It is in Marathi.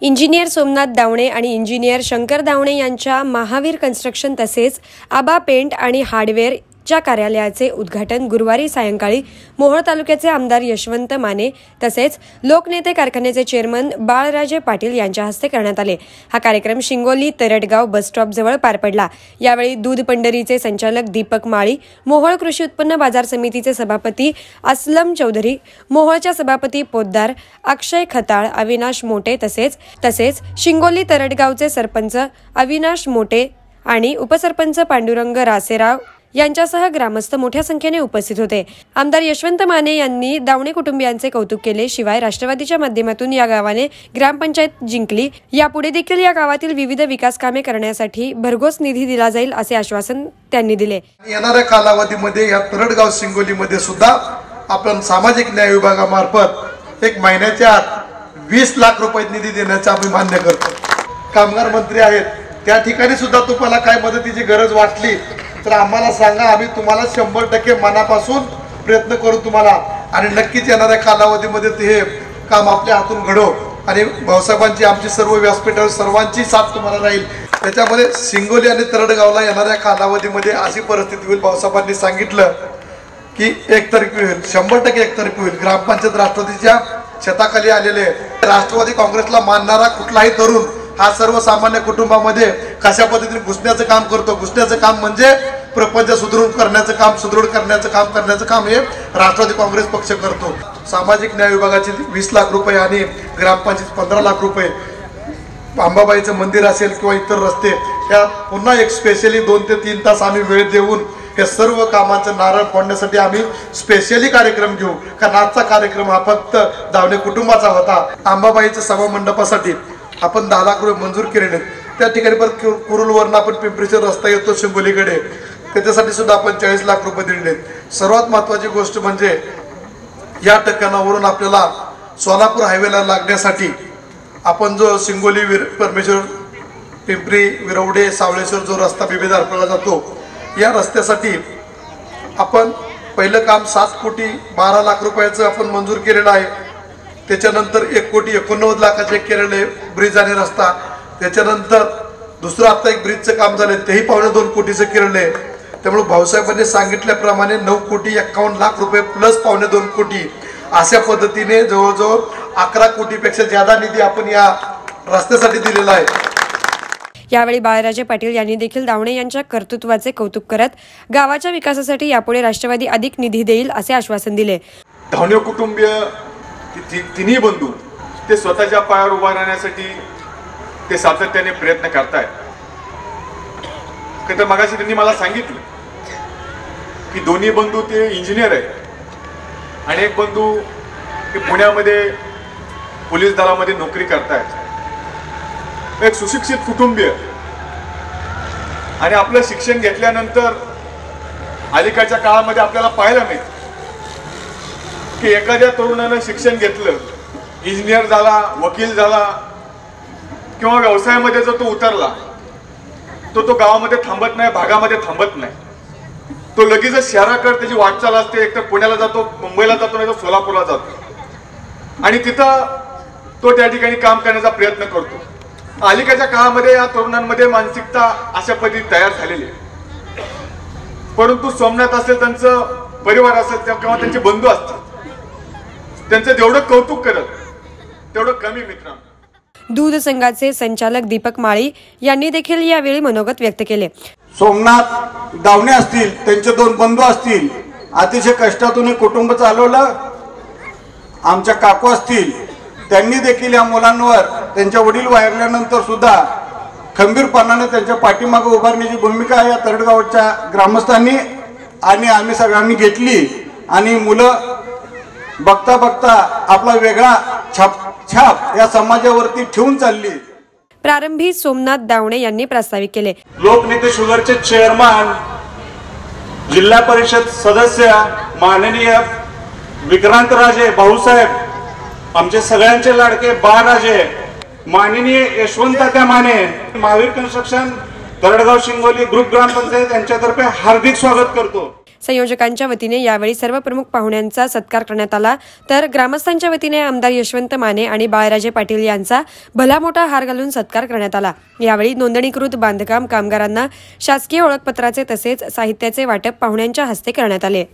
इंजिनियर सोमनाथ दावणे आणि इंजिनियर शंकर दावणे यांच्या महावीर कन्स्ट्रक्शन तसेच आबा पेंट आणि हार्डवेअरच्या कार्यालयाचे उद्घाटन गुरुवारी सायंकाळी मोहोळ तालुक्याचे आमदार यशवंत माने तसेच लोकनेते कारखान्याचे चेअरमन बाळराजे पाटील यांच्या हस्ते करण्यात आले। हा कार्यक्रम शिंगोली तरटगाव बस स्टॉप जवळ पार पडला। यावेळी दूध पंढरीचे संचालक दीपक माळी, मोहोळ कृषी उत्पन्न बाजार समितीचे सभापती असलम चौधरी, मोहोळच्या सभापती पोद्दार अक्षय खताळ, अविनाश मोटे तसेच शिंगोली तरटगावचे सरपंच अविनाश मोटे आणि उपसरपंच पांडुरंग रासेराव यांच्यासह ग्रामस्थ मोठ्या संख्येने उपस्थित होते। आमदार यशवंत माने यांनी दावणे कुटुंबियांचे कौतुक केले। शिवाय राष्ट्रवादीच्या माध्यमातून या गावाने ग्रामपंचायत जिंकली, यापुढे देखील या गावातील विविध विकास कामे करण्यासाठी भरघोस निधी दिला जाईल असे आश्वासन त्यांनी दिले। येणाऱ्या कालावधीमध्ये या तरटगाव शिंगोलीमध्ये सुद्धा आपण सामाजिक न्याय विभागामार्फत एक महिन्याच्या आत 20 लाख रुपये निधी देण्याचा आम्ही मान्य करतो। कामगार मंत्री आहेत, त्या ठिकाणी सुद्धा तुम्हाला काय मदतीची गरज वाटली तर आम्हाला सांगा, आम्ही तुम्हाला 100% मनापासून प्रयत्न करू तुम्हाला, आणि नक्कीच येणाऱ्या कालावधीमध्ये हे काम आपल्या हातून घडो आणि भाऊसाहेबांची आमची सर्व व्यासपीठावर सर्वांची साथ तुम्हाला राहील। त्याच्यामध्ये शिंगोली आणि तरटगावला येणाऱ्या कालावधीमध्ये अशी परिस्थिती होईल, भाऊसाहेबांनी सांगितलं की एकतर्फी होईल, 100% एकतर्फी होईल। ग्रामपंचायत राष्ट्रवादीच्या छताखाली आलेले, राष्ट्रवादी काँग्रेसला मानणारा कुठलाही तरुण हा सर्वसामान्य कुटुंबामध्ये कशा पद्धतीने घुसण्याचं काम करतो। घुसण्याचं काम म्हणजे प्रपंच सुदृढ करण्याचं काम हे राष्ट्रवादी काँग्रेस पक्ष करतो। सामाजिक न्याय विभागाचे 20 लाख रुपये आणि ग्रामपंचायत 15 लाख रुपये, अंबाबाईचं मंदिर असेल किंवा इतर रस्ते, या पुन्हा एक स्पेशली 2 ते 3 तास आम्ही वेळ देऊन या सर्व कामांचं नारळ फोडण्यासाठी आम्ही स्पेशली कार्यक्रम घेऊ। कारण आजचा कार्यक्रम हा फक्त दावणे कुटुंबाचा होता। अंबाबाईच्या सभा मंडपासाठी आपण 10 लाख रुपये मंजूर केलेले, त्या ठिकाणी परत कुरुलवरून आपण पिंपरीचा रस्ता येतो शिंगोलीकडे, त्याच्यासाठी सुद्धा आपण 40 लाख रुपये दिलेले। सर्वात महत्त्वाची गोष्ट म्हणजे या ठिकाणावरून आपल्याला सोलापूर हायवेला लागण्यासाठी आपण जो शिंगोली परमेश्वर पिंपरी विरवडे सावळेश्वर जो रस्ता बिबेदारला जातो, या रस्त्यासाठी आपण पहिलं काम 7 कोटी 12 लाख रुपयाचं आपण मंजूर केलेलं आहे। त्याच्यानंतर 1 कोटी 89 लाखाचे केलेले ब्रिज आणि रस्ता, त्याच्यानंतर दुसरं आता एक ब्रिजचं काम झालं, तेही 2.25 कोटीचं केलेलं आहे। त्यामुळे भाऊसाहेबांनी सांगितल्याप्रमाणे 9 कोटी 51 लाख रुपये प्लस 2.25 कोटी अशा पद्धतीने जवळजवळ 11 कोटीपेक्षा जादा निधी आपण या रस्त्यासाठी दिलेला आहे। यावेळी बाळराजे पाटील यांनी देखील दावणे यांच्या कर्तृत्वाचे कौतुक करत गावाच्या विकासासाठी यापुढे राष्ट्रवादी अधिक निधी देईल असे आश्वासन दिले। दावणे कुटुंबीय तिन्ही बंधू ते स्वतःच्या पायावर उभा राहण्यासाठी ते सातत्याने प्रयत्न करतायत। तर मगाशी त्यांनी मला सांगितलं की दोन्ही बंधू ते इंजिनियर आहेत आणि एक बंधू ते पुण्यामध्ये पोलीस दलामध्ये नोकरी करतायत। एक सुशिक्षित कुटुंबीय, आणि आपलं शिक्षण घेतल्यानंतर अलीकडच्या काळामध्ये आपल्याला पाहायला मिळतं की एखाद्या तरुणानं शिक्षण घेतलं, इंजिनियर झाला, वकील झाला किंवा व्यवसायामध्ये जर तो उतरला तो गावामध्ये थांबत नाही, भागामध्ये थांबत नाही, तो लगेचच शहराकडे त्याची वाटचाल असते। एकतर पुण्याला जातो, मुंबईला जातो, नाही तर सोलापूरला जातो आणि तिथं तो त्या ठिकाणी काम करण्याचा प्रयत्न करतो। अलीकडच्या काळामध्ये या तरुणांमध्ये मानसिकता अशा पद्धतीने तयार झालेली आहे। परंतु सोमनाथ असेल, त्यांचं परिवार असेल किंवा त्यांचे बंधू असतील, त्यांचं जेवढं कौतुक करत तेवढं कमी मित्रांनो। दूध संघाचे संचालक दीपक माळी यांनी देखील यावेळी मनोगत व्यक्त केले। सोमनाथ दावणे असतील, त्यांचे 2 बंधू असतील, अतिशय कष्टातून कुटुंब चालवलं। आमच्या काकू असतील, त्यांनी देखील या मुलांवर त्यांच्या वडील वारल्यानंतर सुद्धा खंबीरपणाने त्यांच्या पाठीमागे उभारण्याची भूमिका या तरटगावच्या ग्रामस्थांनी आणि आम्ही सगळ्यांनी घेतली आणि मुलं बघता बघता आपला वेगळा छाप या समाजावरती ठेवून चालली। प्रारंभी सोमनाथ दावणे यांनी प्रास्ताविक केले। लोकनेते शुगरचे चेअरमन, जिल्हा परिषद सदस्य माननीय विक्रांतराजे भाऊसाहेब, आमचे सगळ्यांचे लाडके बाळराजे, माननीय यशवंत माने, महावीर कन्स्ट्रक्शन तरटगाव शिंगोली ग्रुप ग्रामपंचायत यांच्यातर्फे हार्दिक स्वागत करतो। संयोजकांच्या वतीने यावेळी सर्व प्रमुख पाहुण्यांचा सत्कार करण्यात आला, तर ग्रामस्थांच्या वतीने आमदार यशवंत माने आणि बाळराजे पाटील यांचा भला मोठा हार घालून सत्कार करण्यात आला। यावेळी नोंदणीकृत बांधकाम कामगारांना शासकीय ओळखपत्राचे तसेच साहित्याचे वाटप पाहुण्यांच्या हस्ते करण्यात आले।